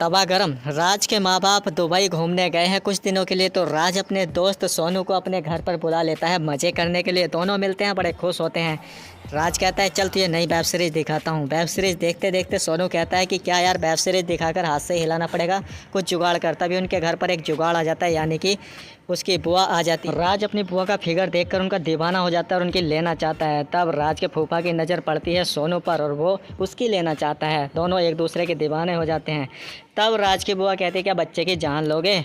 तवा गरम। राज के माँ बाप दुबई घूमने गए हैं कुछ दिनों के लिए, तो राज अपने दोस्त सोनू को अपने घर पर बुला लेता है मज़े करने के लिए। दोनों मिलते हैं, बड़े खुश होते हैं। राज कहता है चल तुझे नई वेब सीरीज़ दिखाता हूँ। वेब सीरीज़ देखते देखते सोनू कहता है कि क्या यार, वेब सीरीज़ दिखाकर हाथ से हिलाना पड़ेगा, कुछ जुगाड़ कर। तभी उनके घर पर एक जुगाड़ आ जाता है, यानी कि उसकी बुआ आ जाती है। राज अपनी बुआ का फिगर देखकर उनका दीवाना हो जाता है और उनकी लेना चाहता है। तब राज के फूफा की नज़र पड़ती है सोनू पर और वो उसकी लेना चाहता है। दोनों एक दूसरे के दीवाने हो जाते हैं। तब राज की बुआ कहती है क्या बच्चे की जान लोगे।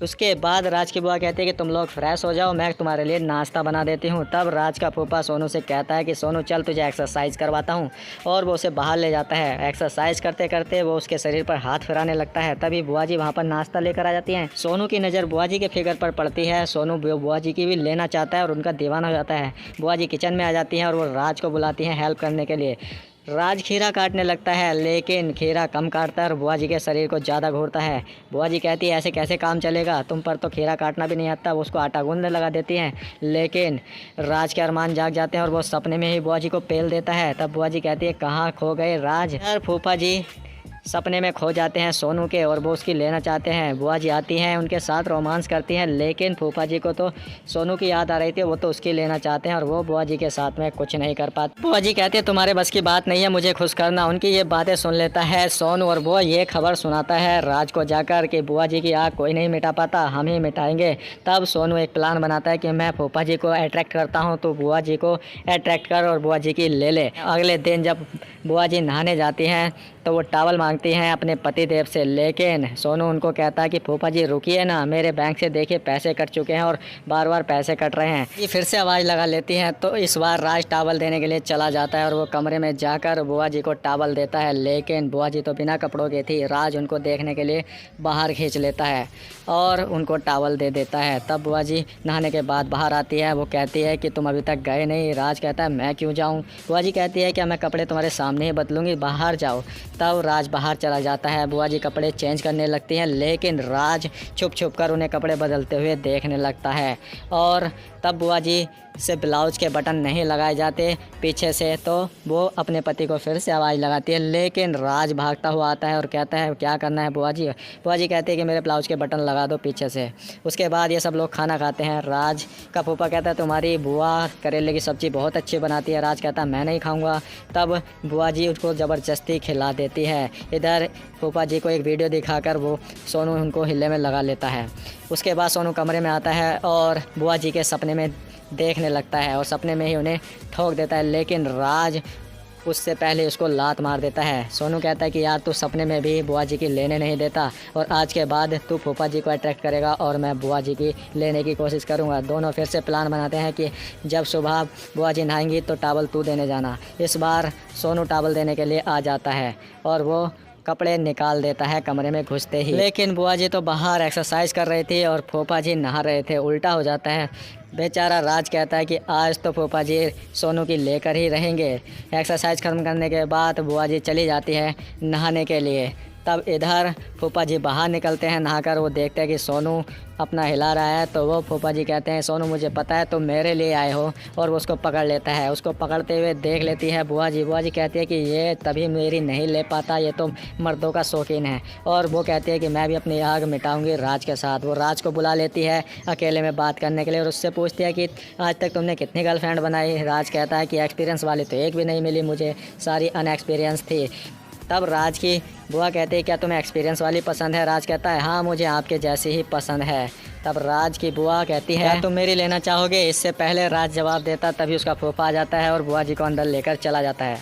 उसके बाद राज की बुआ कहती है कि तुम लोग फ्रेश हो जाओ, मैं तुम्हारे लिए नाश्ता बना देती हूँ। तब राज का फूफा सोनू से कहता है कि सोनू चल तुझे एक्सरसाइज करवाता हूँ, और वो उसे बाहर ले जाता है। एक्सरसाइज करते करते वो उसके शरीर पर हाथ फिराने लगता है। तभी बुआ जी वहाँ पर नाश्ता लेकर आ जाती हैं। सोनू की नज़र बुआ जी के फिगर पर पड़ती है। सोनू बुआ जी की भी लेना चाहता है और उनका दीवाना हो जाता है। बुआ जी किचन में आ जाती हैं और वो राज को बुलाती हैं हेल्प करने के लिए। राज खीरा काटने लगता है, लेकिन खीरा कम काटता है और बुआ जी के शरीर को ज़्यादा घूरता है। बुआ जी कहती है ऐसे कैसे काम चलेगा, तुम पर तो खीरा काटना भी नहीं आता। वो उसको आटा गूंदने लगा देती हैं, लेकिन राज के अरमान जाग जाते हैं और वो सपने में ही बुआ जी को पेल देता है। तब बुआ जी कहती है कहाँ खो गए राज। यार फूफा जी सपने में खो जाते हैं सोनू के और वो उसकी लेना चाहते हैं। बुआ जी आती हैं, उनके साथ रोमांस करती हैं, लेकिन फूफा जी को तो सोनू की याद आ रही थी, वो तो उसकी लेना चाहते हैं और वो बुआ जी के साथ में कुछ नहीं कर पाते। बुआ जी कहती है तुम्हारे बस की बात नहीं है मुझे खुश करना। उनकी ये बातें सुन लेता है सोनू और वो ये खबर सुनाता है राज को जाकर कि बुआ जी की आग कोई नहीं मिटा पाता, हम ही मिटाएंगे। तब सोनू एक प्लान बनाता है कि मैं फूफा जी को अट्रैक्ट करता हूँ, तो बुआ जी को अट्रैक्ट कर और बुआ जी की ले ले। अगले दिन जब बुआ जी नहाने जाती हैं तो वो टॉवल मांगती हैं अपने पति देव से, लेकिन सोनू उनको कहता है कि फूफा जी रुकिए ना, मेरे बैंक से देखिए पैसे कट चुके हैं और बार बार पैसे कट रहे हैं। ये फिर से आवाज़ लगा लेती हैं, तो इस बार राज टॉवल देने के लिए चला जाता है और वो कमरे में जाकर बुआ जी को टॉवल देता है, लेकिन बुआ जी तो बिना कपड़ों की थी। राज उनको देखने के लिए बाहर खींच लेता है और उनको टॉवल दे देता है। तब बुआ जी नहाने के बाद बाहर आती है, वो कहती है कि तुम अभी तक गए नहीं। राज कहता है मैं क्यों जाऊँ। बुआ जी कहती है क्या मैं कपड़े तुम्हारे सामने ही बदलूँगी, बाहर जाओ। तब राज बाहर चला जाता है। बुआ जी कपड़े चेंज करने लगती हैं, लेकिन राज छुप छुप कर उन्हें कपड़े बदलते हुए देखने लगता है। और तब बुआ जी से ब्लाउज के बटन नहीं लगाए जाते पीछे से, तो वो अपने पति को फिर से आवाज़ लगाती है, लेकिन राज भागता हुआ आता है और कहता है क्या करना है बुआ जी। बुआ जी कहती है कि मेरे ब्लाउज के बटन लगा दो पीछे से। उसके बाद ये सब लोग खाना खाते हैं। राज का फूफा कहता है तुम्हारी बुआ करेले की सब्ज़ी बहुत अच्छी बनाती है। राज कहता है मैं नहीं खाऊंगा। तब बुआ जी उसको ज़बरदस्ती खिला देती है। इधर फूफा जी को एक वीडियो दिखाकर वो सोनू उनको हिल्ले में लगा लेता है। उसके बाद सोनू कमरे में आता है और बुआ जी के सपने में देखने लगता है और सपने में ही उन्हें ठोक देता है, लेकिन राज उससे पहले उसको लात मार देता है। सोनू कहता है कि यार तू सपने में भी बुआ जी की लेने नहीं देता और आज के बाद तू फूफा जी को अट्रैक्ट करेगा और मैं बुआ जी की लेने की कोशिश करूंगा। दोनों फिर से प्लान बनाते हैं कि जब सुबह बुआ जी नहाएंगी तो टॉवल तू देने जाना। इस बार सोनू टॉवल देने के लिए आ जाता है और वो कपड़े निकाल देता है कमरे में घुसते ही, लेकिन बुआ जी तो बाहर एक्सरसाइज कर रही थी और फूफा जी नहा रहे थे। उल्टा हो जाता है। बेचारा राज कहता है कि आज तो फूफा जी सोनू की लेकर ही रहेंगे। एक्सरसाइज खत्म करने के बाद बुआ जी चली जाती है नहाने के लिए। तब इधर फूफा जी बाहर निकलते हैं नहाकर। वो देखते हैं कि सोनू अपना हिला रहा है, तो वो फूफा जी कहते हैं सोनू मुझे पता है तुम मेरे लिए आए हो, और वो उसको पकड़ लेता है। उसको पकड़ते हुए देख लेती है बुआ जी। बुआ जी कहती है कि ये तभी मेरी नहीं ले पाता, ये तो मर्दों का शौकीन है। और वो कहती है कि मैं भी अपनी आग मिटाऊंगी राज के साथ। वो राज को बुला लेती है अकेले में बात करने के लिए और उससे पूछती है कि आज तक तुमने कितनी गर्लफ्रेंड बनाई। राज कहता है कि एक्सपीरियंस वाली तो एक भी नहीं मिली मुझे, सारी अनएक्सपीरियंस थी। तब राज की बुआ कहती है क्या तुम्हें एक्सपीरियंस वाली पसंद है। राज कहता है हाँ मुझे आपके जैसी ही पसंद है। तब राज की बुआ कहती है क्या तुम मेरी लेना चाहोगे। इससे पहले राज जवाब देता तभी उसका फूफा आ जाता है और बुआ जी को अंदर लेकर चला जाता है।